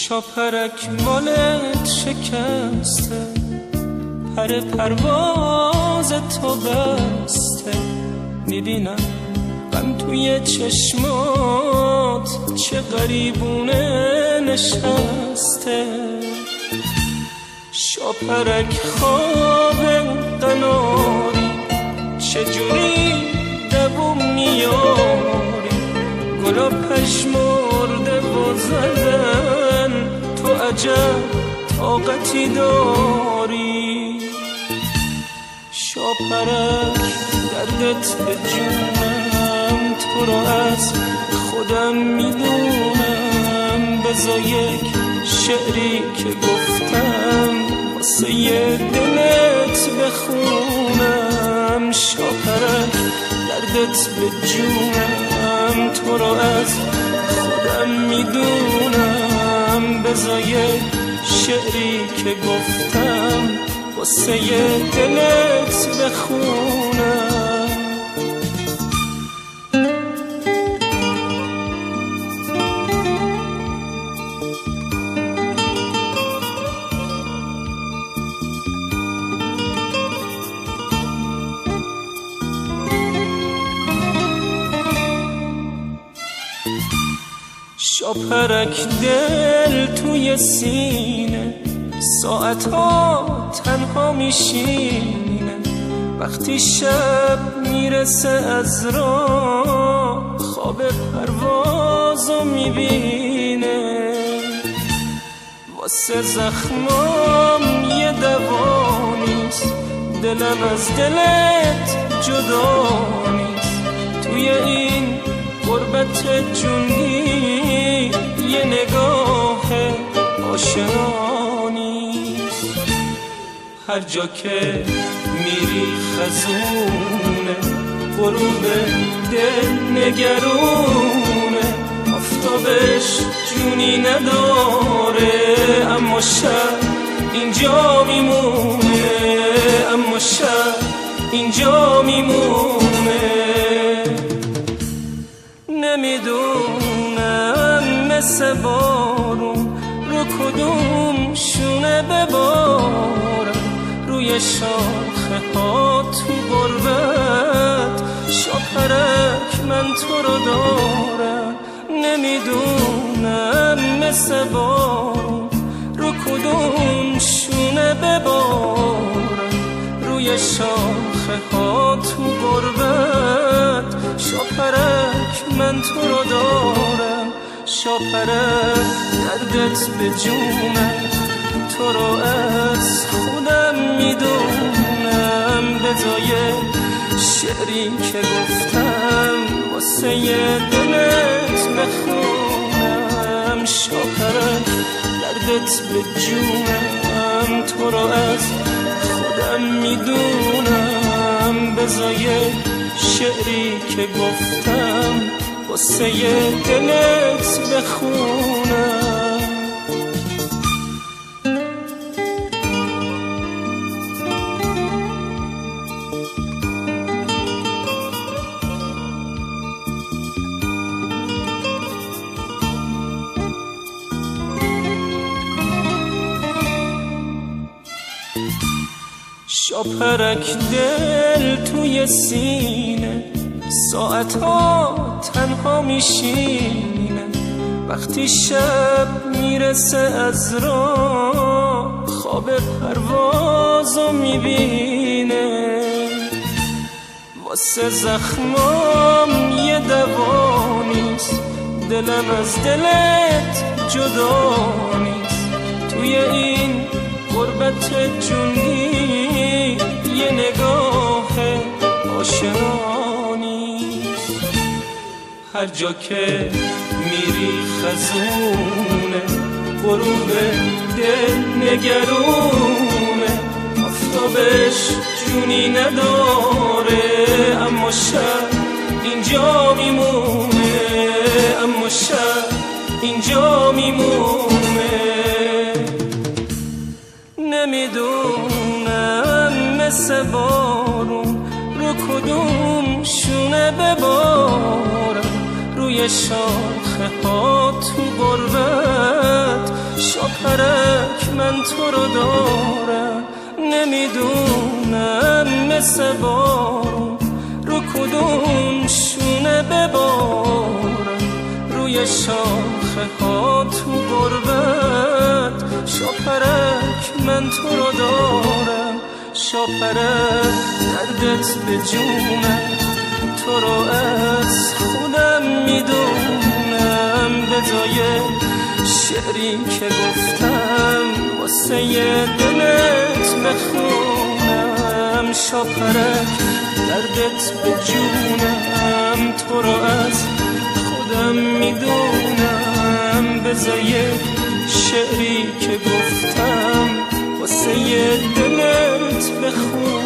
شاپرک مالت شکسته، پر پرواز تو بسته، میبینم غم توی چشمات چه غریبونه نشسته. شاپرک خواب قناری چجوری دووم میاری، گلا پشمرده و زدن تو عجب طاقتی داری. شاپرک دردت به جونم، تو رو از خودم میدونم، بذار یک شعری که گفتم واسه یه دلت بخونم. شاپرک دردت به جونم، تو رو از خودم میدونم، بذار یک شعری که گفتم واسه یه دلت بخونم. شاپرک دل توی سینه ساعتها تنها میشینه، وقتی شب میرسه از راه خواب پروازو میبینه. واسه زخمام یه دوا نیست، دلم از دلت جدا نیست، توی این غربت جنگی یه نگاه آشنا نیست. هر جا که میری خزونه، غروب دل نگرونه، آفتابش جونی نداره، اما شب اینجا میمونه، اما شب اینجا میمونه. نمیدونم مثل بارون رو کدوم شونه ببارم، روی شاخه ها تو غربت شاپرک من تو رو دارم. نمیدونم مثل بارون رو کدوم شونه ببارم، روی شاخه ها تو غربت شاپرک من تو رو دارم. شاپرک دردت به جونم، تو رو از خودم میدونم، بذار شعری که گفتم واسه یه دلت بخونم. شاپرک دردت به جونم، تو رو از خودم میدونم، بذار شعری که گفتم واسه یه دلت بخونم. شاپرک دل توی سینه ساعتها تنها میشینه، وقتی شب میرسه از راه خواب پروازو میبینه. واسه زخمام یه دوا نیست، دلم از دلت جدا نیست، توی این غربت جنگی یه نگاه آشنا نیست. هر جا که میری خزونه، غروب دل نگرونه، آفتابش جونی نداره، اما شب اینجا میمونه، اما شب اینجا میمونه. نمیدونم مثل بارون رو کدوم شونه ببارم، روی شاخ شاخه ها تو غربت، شاپرک من تو رو دارم. نمیدونم مثل بارون رو کدوم شونه ببارم، روی شاخه ها تو غربت، شاپرک من تو رو دارم. شاپرک دردت به جونم، تو رو از خودم میدونم. به جای شعری که گفتم واسه دلت بخونم. شاپرک دردت به جونم، تو رو از خودم میدونم. به جای شعری که گفتم واسه دلت بخونم.